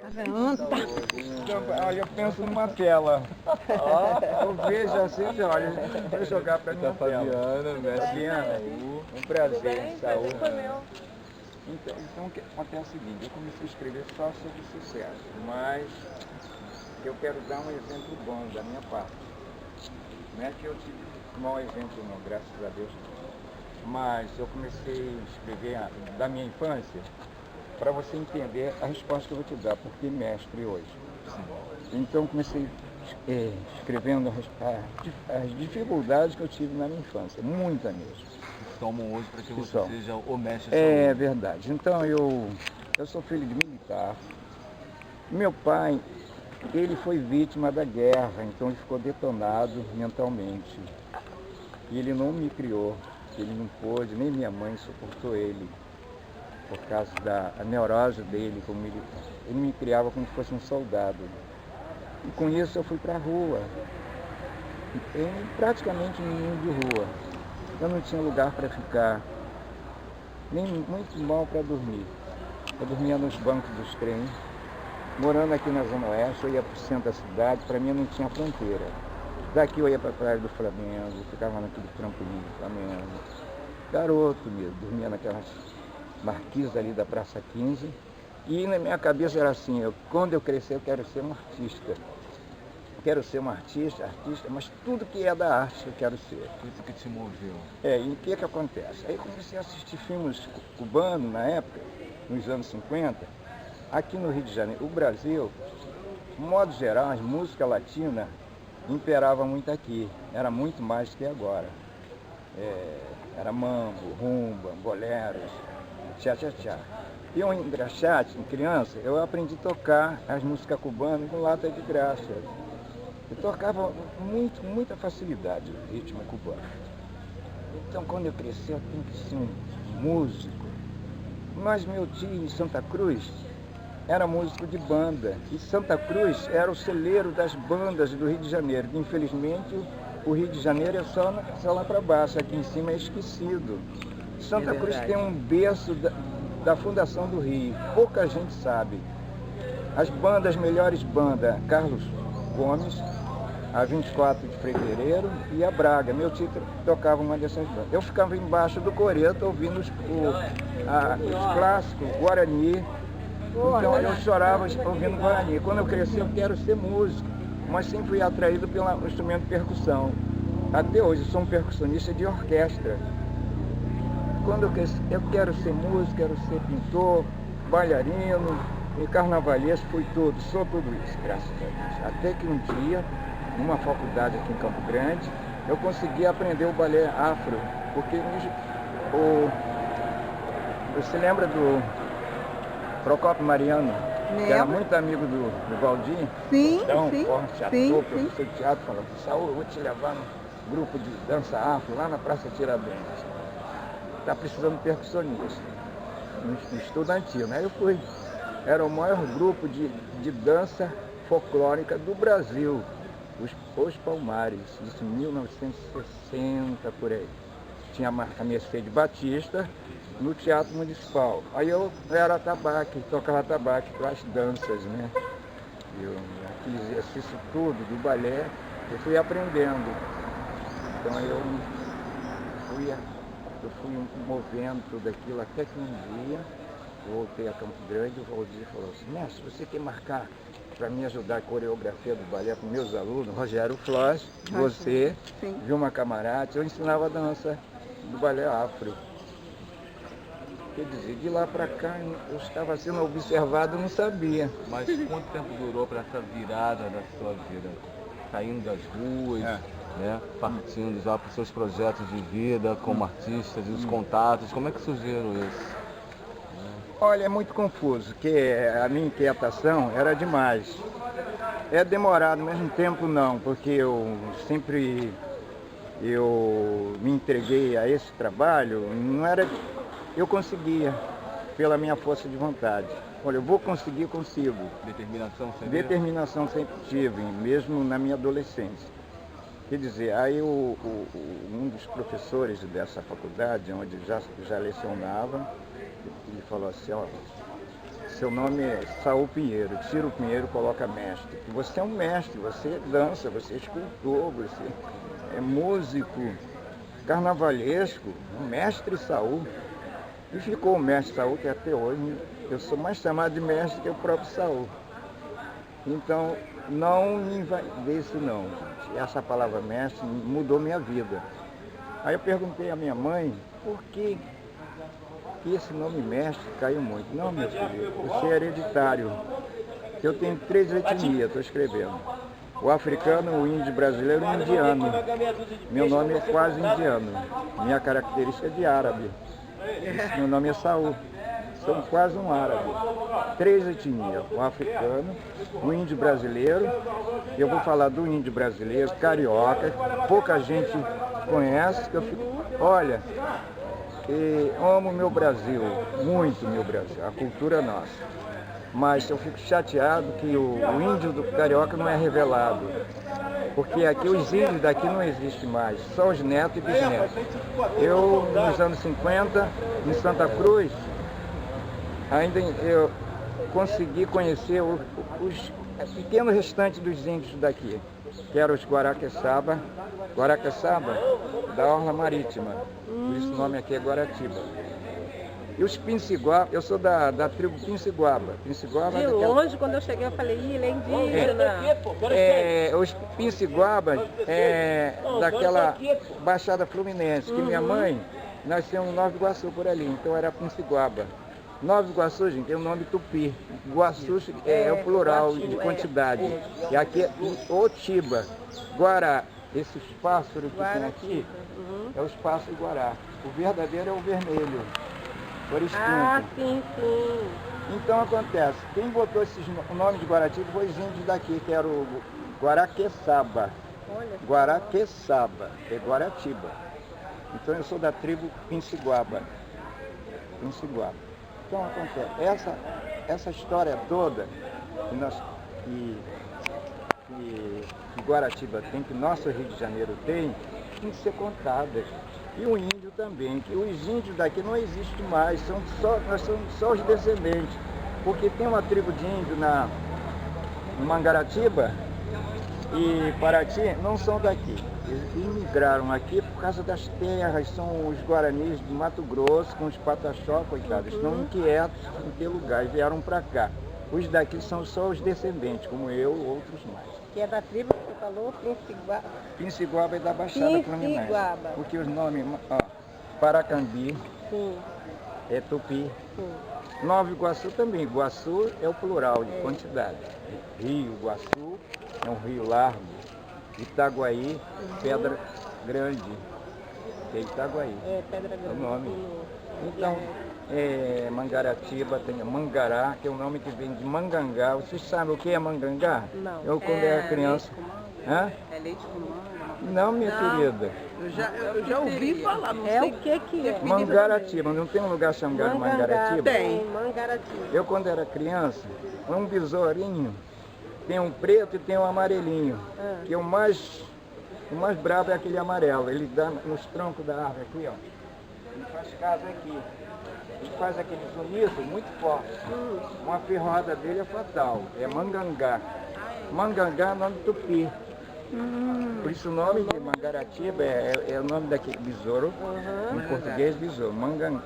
Então, olha, eu penso numa tela. Eu vejo assim, olha, vou jogar pra minha tela. Fabiana, um prazer, saúde. Então, o que acontece é o seguinte, eu comecei a escrever só sobre sucesso, mas eu quero dar um exemplo bom da minha parte. Não é que eu tive um mau exemplo não, graças a Deus. Mas eu comecei a escrever da minha infância para você entender a resposta que eu vou te dar, porque mestre hoje. Então comecei escrevendo as dificuldades que eu tive na minha infância, muita mesmo. Tomam hoje para que você seja o mestre. É verdade. Então eu sou filho de militar. Meu pai, ele foi vítima da guerra, então ele ficou detonado mentalmente. E ele não me criou, ele não pôde, nem minha mãe suportou ele, por causa da neurose dele como militar. Ele me criava como se fosse um soldado. E com isso eu fui para a rua, praticamente um menino de rua. Eu não tinha lugar para ficar, nem muito mal para dormir. Eu dormia nos bancos dos trens. Morando aqui na Zona Oeste, eu ia para o centro da cidade, para mim não tinha fronteira. Daqui eu ia para a Praia do Flamengo, ficava naquele trampolim do Flamengo. Garoto mesmo, dormia naquelas marquises ali da Praça 15. E na minha cabeça era assim, quando eu crescer eu quero ser um artista. Quero ser um artista, mas tudo que é da arte eu quero ser. Isso que te moveu. E o que acontece? Aí eu comecei a assistir filmes cubanos na época, nos anos 50, aqui no Rio de Janeiro. O Brasil, de modo geral, a música latina imperava muito aqui, era muito mais do que agora. Era mambo, rumba, boleros, tchá-tchá-tchá. E eu, engraxate, em criança, eu aprendi a tocar as músicas cubanas com lata de graxa. Eu tocava com muita facilidade o ritmo cubano. Então, quando eu cresci, eu tenho que ser um músico. Mas meu tio em Santa Cruz era músico de banda. E Santa Cruz era o celeiro das bandas do Rio de Janeiro. Infelizmente, o Rio de Janeiro é só lá para baixo, aqui em cima é esquecido. Santa Cruz tem um berço da fundação do Rio, pouca gente sabe. As melhores bandas, Carlos Gomes, a 24 de Fevereiro e a Braga. Meu tio tocava uma dessas bandas. Eu ficava embaixo do coreto ouvindo os clássicos, Guarani. Então eu chorava ouvindo Guarani. Quando eu cresci eu quero ser músico, mas sempre fui atraído pelo instrumento de percussão. Até hoje eu sou um percussionista de orquestra. Quando eu cresci, eu quero ser músico, quero ser pintor, bailarino, e carnavalesco, fui tudo, sou tudo isso, graças a Deus. Até que um dia, numa faculdade aqui em Campo Grande, eu consegui aprender o balé afro, porque você lembra do Procópio Mariano, que era muito amigo do Valdir? Sim, então, sim, forte ator, professor de teatro, falou, Saúl, eu vou te levar no grupo de dança afro, lá na Praça Tiradentes. Está precisando de percussionista, no estudantil, né? Eu fui. Era o maior grupo de dança folclórica do Brasil, os Palmares, isso em 1960, por aí. Tinha a Mercedes Batista no Teatro Municipal. Aí eu era atabaque, tocava atabaque para as danças, né? Aquele exercício todo do balé, eu fui aprendendo. Então eu fui movendo tudo aquilo, até que um dia eu voltei a Campo Grande e o Valdir falou assim, mestre, você quer marcar para me ajudar a coreografia do balé com meus alunos, Rogério Floss, você, Vilma Camarate, eu ensinava a dança do balé afro. Quer dizer, de lá para cá eu estava sendo observado e não sabia. Mas quanto tempo durou para essa virada da sua vida? Saindo das ruas, né? Partindo já para os seus projetos de vida como artista, os contatos, como é que surgiram isso? Olha, é muito confuso, porque a minha inquietação era demais. É demorado, ao mesmo tempo não, porque eu me entreguei a esse trabalho, não era, eu conseguia, pela minha força de vontade. Olha, eu vou conseguir, eu consigo. Determinação sempre? Determinação sempre tive, mesmo na minha adolescência. Quer dizer, aí um dos professores dessa faculdade, onde já lecionava, ele falou assim, olha, seu nome é Saul Pinheiro, tira o Pinheiro, coloca mestre. Você é um mestre, você dança, você é escultor, você é músico, carnavalesco, um mestre Saul. E ficou o mestre Saul, que até hoje eu sou mais chamado de mestre que o próprio Saul. Então, não me invadisse não, gente. Essa palavra mestre mudou minha vida. Aí eu perguntei à minha mãe por que esse nome mestre caiu muito. Não, meu filho, isso é hereditário. Eu tenho 3 etnias, estou escrevendo. O africano, o índio brasileiro e o indiano. Meu nome é quase indiano. Minha característica é de árabe. Meu nome é Saul. Sou quase um árabe. 3 etnias. O africano, o índio brasileiro. Eu vou falar do índio brasileiro, carioca. Pouca gente conhece. Que eu fico, olha, amo meu Brasil, muito meu Brasil, a cultura nossa. Mas eu fico chateado que o índio do carioca não é revelado. Porque aqui os índios daqui não existem mais, só os netos e bisnetos. Eu, nos anos 50, em Santa Cruz, ainda eu consegui conhecer os pequenos restantes dos índios daqui, que eram os Guaraqueçaba, da Orla Marítima, por isso o nome aqui é Guaratiba. E os Pinciguaba, eu sou da tribo Pinciguaba. De longe, quando eu cheguei, eu falei, ele é indígena. Os Pinciguabas daquela Baixada Fluminense, que minha mãe nasceu em Nova Iguaçu por ali, então era Pinciguaba. Nova Iguaçu, gente, tem o nome Tupi. Iguaçu é o plural de quantidade. E aqui é Otiba, Guará. Esses pássaros que tem aqui é os pássaros Guará. O verdadeiro é o vermelho. Ah, sim, sim. Então acontece, quem botou o nome de Guaratiba foi os índios daqui, que era o Guaraqueçaba. Guaraqueçaba, é Guaratiba. Então eu sou da tribo Pinciguaba. Então acontece, essa história toda que Guaratiba tem, que nosso Rio de Janeiro tem que ser contada. E o índio também, que os índios daqui não existem mais, nós somos só os descendentes. Porque tem uma tribo de índio no Mangaratiba e Paraty, não são daqui. Eles imigraram aqui por causa das terras, são os guaranis do Mato Grosso, com os pataxó, coitados, estão inquietos em ter lugar e vieram para cá. Os daqui são só os descendentes, como eu, outros mais. Que é da tribo que você falou, Pinciguaba. Pinciguaba é da Baixada Fluminense. Porque os nomes, Paracambi, é Tupi. Nova Iguaçu também. Iguaçu é o plural de quantidade. Rio Iguaçu é um rio largo. Itaguaí, Pedra Grande. É Itaguaí. É, Pedra Grande. É o nome. Então, Mangaratiba, tem Mangará, que é um nome que vem de Mangangá. Vocês sabem o que é Mangangá? Não. Eu, quando era criança. Hã? É leite com manga? Não, minha querida. Eu já ouvi falar, não sei. O que é? Mangaratiba, não tem um lugar chamado Mangaratiba? Tem. Mangaratiba. Eu, quando era criança, um besourinho, tem um preto e tem um amarelinho. Que é o mais bravo é aquele amarelo. Ele dá nos troncos da árvore aqui, ó. Ele faz casa aqui. Ele faz aquele sonido muito forte. Uma ferroada dele é fatal. É Mangangá. Mangangá é o nome do Tupi. Por isso o nome de Mangaratiba é o nome daquele besouro, em português besouro, Mangangá.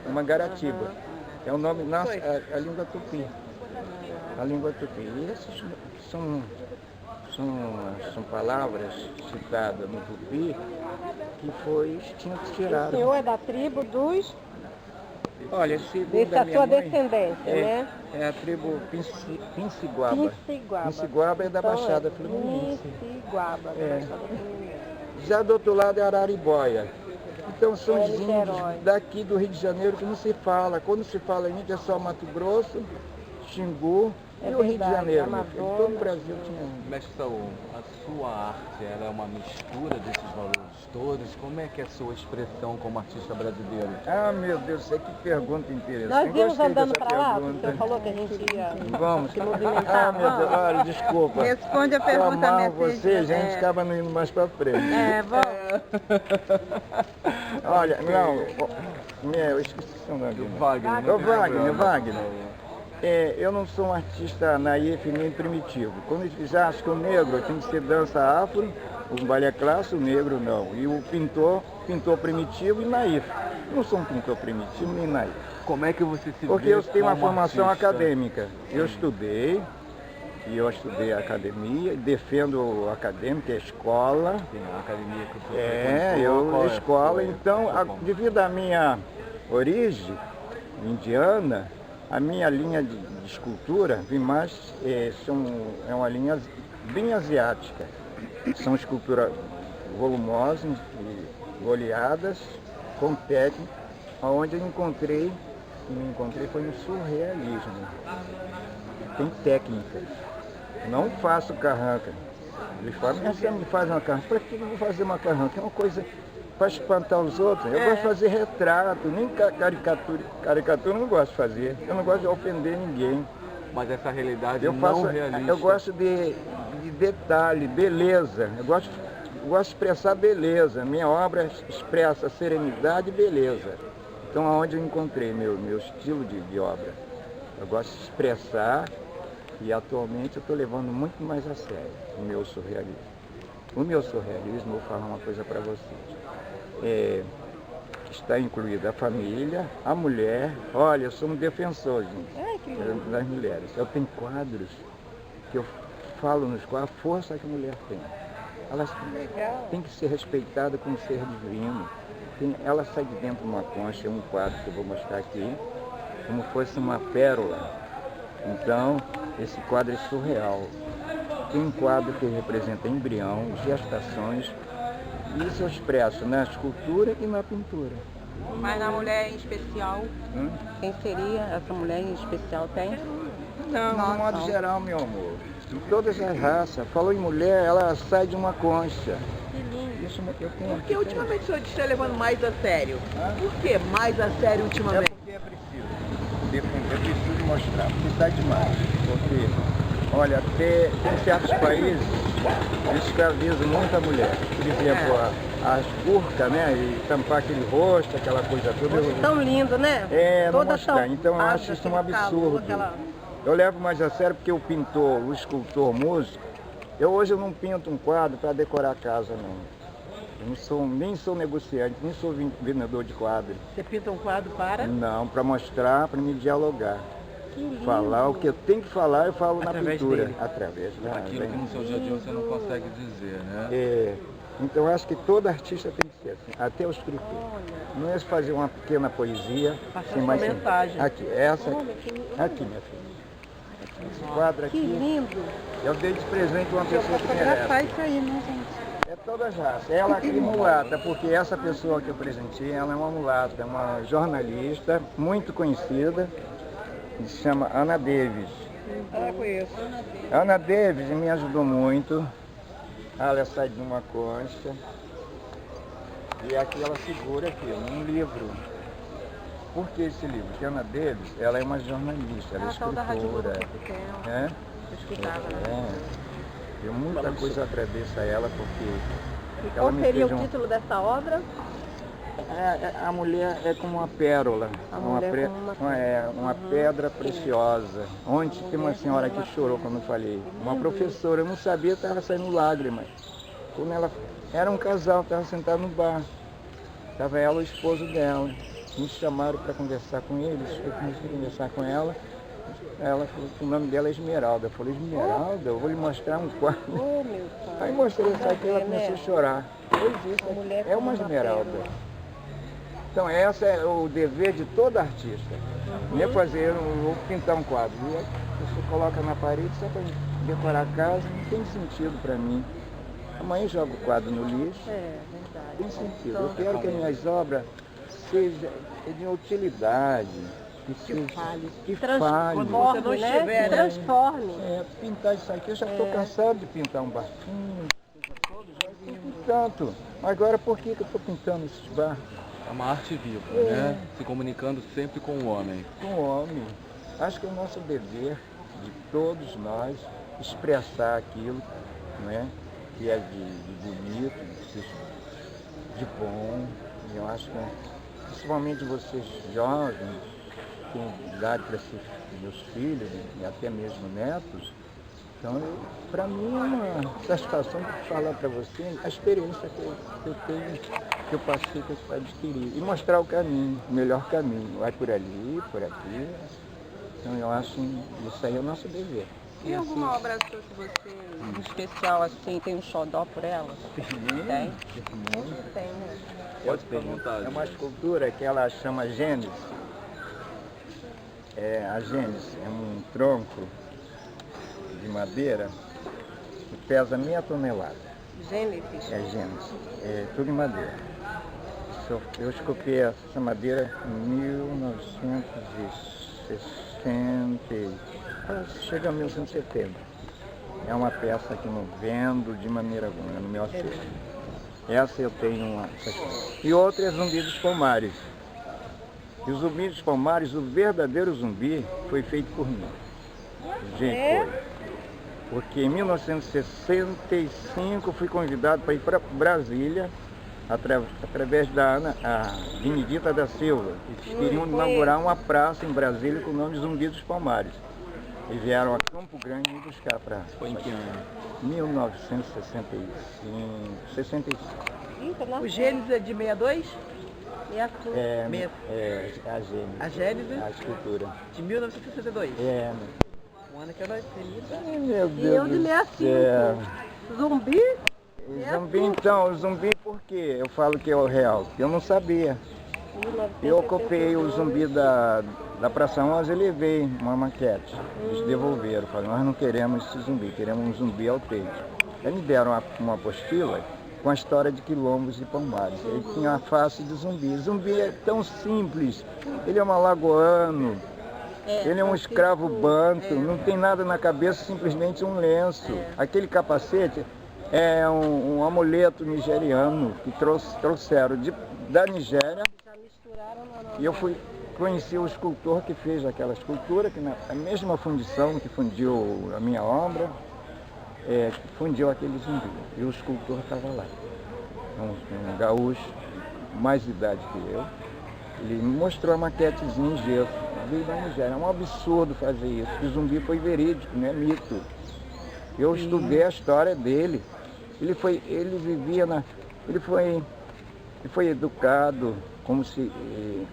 Mangaratiba. É o nome, a língua Tupi. A língua Tupi. E essas são palavras citadas no Tupi que foi extinto, tirado. O senhor é da tribo dos... Olha, segundo a minha sua mãe, descendência, né? É a tribo Pinciguaba. Pinciguaba é da Baixada Fluminense. Pinciguaba, da Baixada Fluminense. Já do outro lado é Araribóia. Então são os índios daqui do Rio de Janeiro que não se fala. Quando se fala índio é só Mato Grosso, Xingu e o Rio de Janeiro. Todo o Brasil tinha. Mestre Saul, a sua arte ela é uma mistura desses valores todos? Como é que é a sua expressão como artista brasileiro? Ah, meu Deus, que pergunta interessante. Nós vimos Gostei andando dessa para lá, pergunta. você falou que a gente ia Vamos. se movimentar. Ah, meu Deus, olha, desculpa. Responde a Eu pergunta, amava minha você, filha. a gente acaba não indo mais para frente. Vamos. Olha, não, Eu esqueci seu nome. O Wagner. né? Ô Wagner. Eu não sou um artista naif nem primitivo. Quando eles acham que o negro tem que ser dança afro, o balé clássico, o negro não. E o pintor primitivo e naif. Eu não sou um pintor primitivo nem naif. Como é que você se Porque vê eu tenho uma como formação artista? acadêmica. Eu estudei a academia, defendo a acadêmica, a escola. Sim, a academia que você frequentou, Escola. foi? Então, devido à minha origem indiana, a minha linha de escultura vem mais, é uma linha bem asiática. São esculturas volumosas e oleadas, com técnica, onde eu me encontrei foi no surrealismo. Tem técnica. Não faço carranca. Eles falam, você me faz uma carranca. Para que eu vou fazer uma carranca? É uma coisa para espantar os outros. Eu gosto de fazer retrato, nem caricatura eu não gosto de fazer. Eu não gosto de ofender ninguém. Mas essa realidade realista. Eu gosto de detalhe, beleza. Eu gosto de expressar beleza. Minha obra expressa serenidade e beleza. Então, aonde eu encontrei meu estilo de obra? Eu gosto de expressar e atualmente eu estou levando muito mais a sério o meu surrealismo. O meu surrealismo, vou falar uma coisa para vocês. Está incluída a família, a mulher. Olha, eu sou um defensor, gente, das mulheres. Eu tenho quadros que eu falo nos quadros a força que a mulher tem. Ela tem que ser respeitada como ser divino. Ela sai de dentro de uma concha, um quadro que eu vou mostrar aqui, como fosse uma pérola. Então, esse quadro é surreal. Tem um quadro que representa embrião, gestações. Isso eu expresso na escultura e na pintura. Mas na mulher em especial, quem seria essa mulher em especial tem? Não, de modo geral, meu amor. De todas as raças. Falou em mulher, ela sai de uma concha. Que lindo. Isso eu tenho. Porque ultimamente o senhor está levando mais a sério. Por que mais a sério ultimamente? Porque é preciso. Eu preciso mostrar, porque está demais. Porque, olha, tem certos países que escravizam muita mulher. Por exemplo, as burcas, né? E tampar aquele rosto, aquela coisa toda. Tão lindo, né? Não Toda mostrar. tão Então eu acho isso um absurdo. Eu levo mais a sério porque o pintor, o escultor, o músico, hoje eu não pinto um quadro para decorar a casa, não. Eu nem sou negociante, nem sou vendedor de quadros. Você pinta um quadro para? Não, para mostrar, para me dialogar. Que lindo. Falar o que eu tenho que falar, eu falo Através na pintura. dele. Através da Aquilo que no seu dia a dia você não consegue dizer, né? Então eu acho que todo artista tem que ser assim, até o escritor. Não é fazer uma pequena poesia Passar sem sua mais mensagem. Aqui, essa aqui, minha filha. Esse quadro Que aqui, lindo. eu dei de presente a uma pessoa que merece. Fotografar isso aí, né, gente? É toda raça. Ela aqui mulata, porque essa pessoa que eu presentei, ela é uma mulata, é uma jornalista muito conhecida, que se chama Ana Davis. Conheço. Ana Davis me ajudou muito. Ela sai de uma concha e aqui ela segura aqui, um livro. Por que esse livro? Porque a Ana Davis, ela é uma jornalista, ela é Tal da Rádio escritora. É? Eu escutava, né? Eu muita coisa agradeço a ela porque E ela qual me seria fez o título dessa obra? A mulher é como uma pérola, uma pedra preciosa. Ontem tem uma senhora que chorou quando eu falei, uma professora, eu não sabia, estava saindo lágrimas. Quando ela era um casal, estava sentado no bar, estava ela e o esposo dela. Me chamaram para conversar com eles, eu comecei a conversar com ela. Ela falou que o nome dela é Esmeralda. Eu falei, Esmeralda, eu vou lhe mostrar um quadro. Oh, meu pai. Aí mostrei isso aqui, ela começou a chorar. Pois isso, é uma esmeralda. Então esse é o dever de todo artista. Não é fazer, eu vou pintar um quadro. E aí você coloca na parede só para decorar a casa, não tem sentido para mim. Amanhã joga o quadro no lixo. É, verdade. Tem sentido. Eu quero que as minhas obras sejam de utilidade. Que fale. Quando você não estiver, né? Transforme. Pintar isso aqui, eu já estou cansado de pintar um barquinho. Tanto. Agora por que eu estou pintando esses barcos? É uma arte viva, né? Se comunicando sempre com o homem. Com o homem. Acho que é o nosso dever de todos nós expressar aquilo, né? Que é de bonito, de bom. Eu acho que principalmente vocês jovens, com idade para ser meus filhos e até mesmo netos. Então, para mim é uma satisfação de falar para você a experiência que eu tenho, que eu passei, que eu adquiri. E mostrar o caminho, o melhor caminho. Vai por ali, por aqui. Então eu acho isso aí é o nosso dever. Tem alguma obra sua que você, em especial, assim, tem um xodó por ela? Tem? Tem, né? Pode ficar à vontade. É uma escultura que ela chama Gênesis. A Gênesis é um tronco de madeira que pesa meia tonelada. Gênesis? É Gênesis. É tudo em madeira. Eu esculpi essa madeira em 1960, chega a 1970. É uma peça que não vendo de maneira alguma, no meu acervo. Essa eu tenho uma. E outra é Zumbi dos Palmares. E o Zumbi dos Palmares, o verdadeiro zumbi, foi feito por mim. Gente, foi. Porque em 1965 fui convidado para ir para Brasília, através da Benedita da Silva. Eles queriam inaugurar uma praça em Brasília com o nome de Zumbi dos Palmares. E vieram a Campo Grande me buscar para... Foi em que ano? 1965, 65. O Gênesis é de 62? A Gênesis. A Gênesis? A escultura. De 1962? O ano que eu nasci. Meu Deus do céu. Zumbi? Zumbi, então, o zumbi por quê? Eu falo que é o real, porque eu não sabia. Eu ocupei o zumbi da Praça 11 e levei uma maquete. Eles devolveram, falaram, nós não queremos esse zumbi, queremos um zumbi autêntico. Aí me deram uma apostila com a história de quilombos e palmares. Ele tinha a face de zumbi. Zumbi é tão simples, ele é um alagoano, ele é um escravo banto, não tem nada na cabeça, simplesmente um lenço. Aquele capacete é um amuleto nigeriano que trouxeram da Nigéria. E eu conheci o escultor que fez aquela escultura, que a mesma fundição que fundiu a minha obra, fundiu aquele zumbi. E o escultor estava lá. Um gaúcho, mais de idade que eu. Ele me mostrou a maquetezinha em gesso, veio da Nigéria. É um absurdo fazer isso, porque o zumbi foi verídico, não é mito. Eu estudei a história dele. Ele foi educado,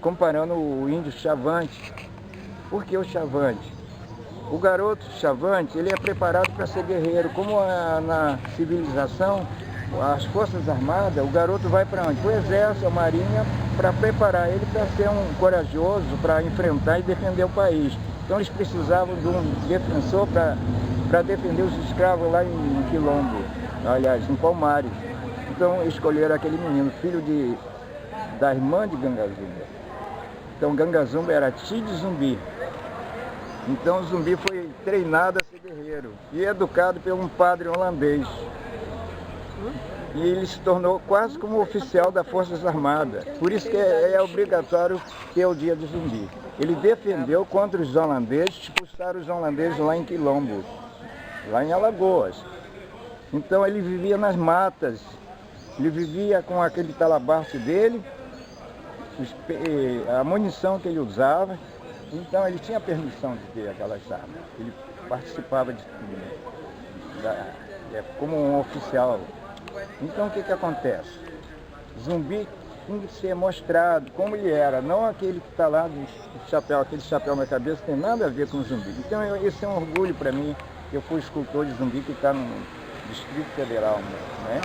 comparando o índio Chavante. Por que o Chavante? O garoto Chavante, ele é preparado para ser guerreiro. Como na civilização, as Forças Armadas, o garoto vai para onde? Para o Exército, a Marinha, para preparar ele para ser um corajoso, para enfrentar e defender o país. Então eles precisavam de um defensor para defender os escravos lá em Quilombo, aliás, em Palmares. Então escolheram aquele menino, filho da irmã de Gangazumba. Então Gangazumba era tio de Zumbi. Então o Zumbi foi treinado a ser guerreiro e educado por um padre holandês. E ele se tornou quase como oficial das Forças Armadas. Por isso que é obrigatório ter o dia do Zumbi. Ele defendeu contra os holandeses, expulsaram os holandeses lá em Quilombo, lá em Alagoas. Então ele vivia nas matas, ele vivia com aquele talabarte dele, a munição que ele usava. Então ele tinha permissão de ter aquelas armas. Ele participava como um oficial. Então o que acontece? Zumbi tem que ser mostrado como ele era, não aquele que está lá de chapéu, aquele chapéu na cabeça, tem nada a ver com zumbi. Então esse é um orgulho para mim. Eu fui escultor de zumbi que está no Distrito Federal, né?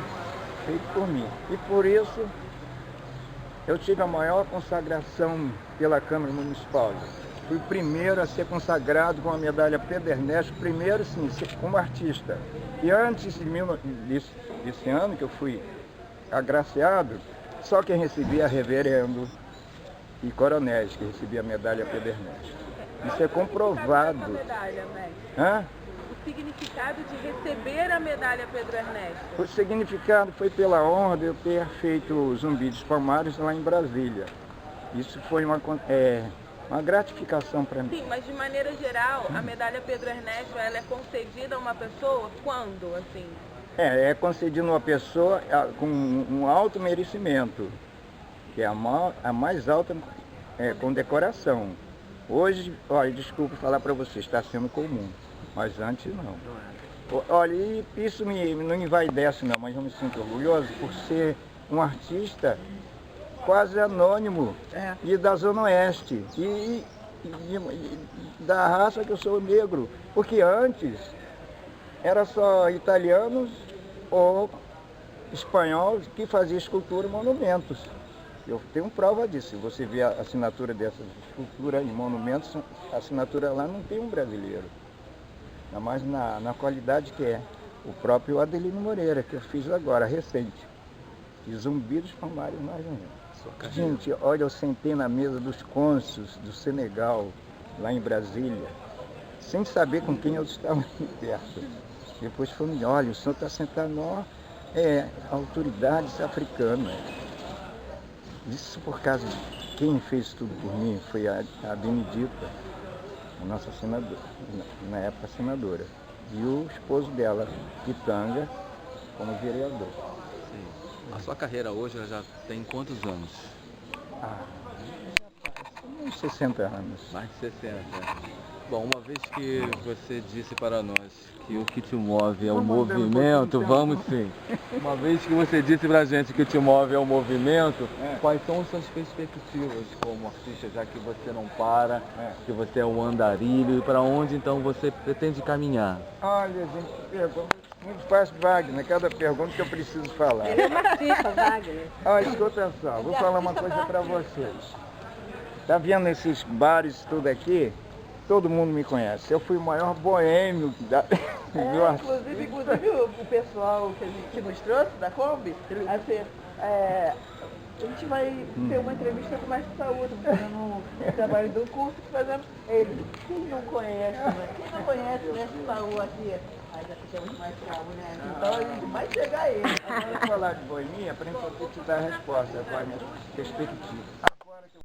Feito por mim. E por isso eu tive a maior consagração pela Câmara Municipal. Fui o primeiro a ser consagrado com a medalha Pedro Ernesto, primeiro sim, como artista. E antes desse ano que eu fui agraciado, só quem recebia reverendo e coronéis que recebia a medalha Pedro Ernesto. Isso é comprovado. O significado de receber a medalha Pedro Ernesto? O significado foi pela honra de eu ter feito o Zumbi dos Palmares lá em Brasília. Isso foi uma gratificação para mim. Sim, mas de maneira geral, a medalha Pedro Ernesto, ela é concedida a uma pessoa quando, assim? É concedida a uma pessoa com um alto merecimento. que é a mais alta condecoração. Hoje, olha, desculpe falar para você, está sendo comum, mas antes não. Olha, e isso não envaidece não, mas eu me sinto orgulhoso por ser um artista quase anônimo e da Zona Oeste e da raça que eu sou negro, porque antes era só italianos ou espanhóis que faziam escultura e monumentos. Eu tenho prova disso. Se você vê a assinatura dessas esculturas e monumentos, a assinatura lá não tem um brasileiro. Ainda mais na qualidade que é. O próprio Adelino Moreira, que eu fiz agora, recente. E Zumbi dos Palmares, mais ou menos. Gente, olha, eu sentei na mesa dos cônsules do Senegal, lá em Brasília, sem saber com quem eu estava perto. Depois falou, olha, o senhor está sentado, autoridades africanas. Isso por causa de quem fez tudo por mim foi a Benedita, a nossa senadora, na época senadora, e o esposo dela, Pitanga, como vereador. Sim. A sua carreira hoje ela já tem quantos anos? Uns 60 anos. Mais de 60. Bom, uma vez que você disse para nós que o que te move é o movimento, vamos sim. Uma vez que você disse pra gente que o que te move é o movimento, quais são as suas perspectivas como artista, já que você não para, que você é um andarilho, e para onde então você pretende caminhar? Olha, gente, pergunta muito fácil, Wagner, cada pergunta que eu preciso falar. Ele é um artista, Wagner. Olha, escuta só, vou falar uma coisa para vocês. Tá vendo esses bares tudo aqui? Todo mundo me conhece. Eu fui o maior boêmio inclusive o pessoal que nos trouxe da Kombi, assim, a gente vai ter uma entrevista com o Mestre Saúde, fazendo um trabalho do curso que fazemos. Ele, quem não conhece, né? Quem não conhece o Mestre Saúde aqui? Aí já ficamos mais calmos, né? Então a gente vai chegar a ele. Agora falar de boemia para eu poder te dar a resposta, com a minha perspectiva.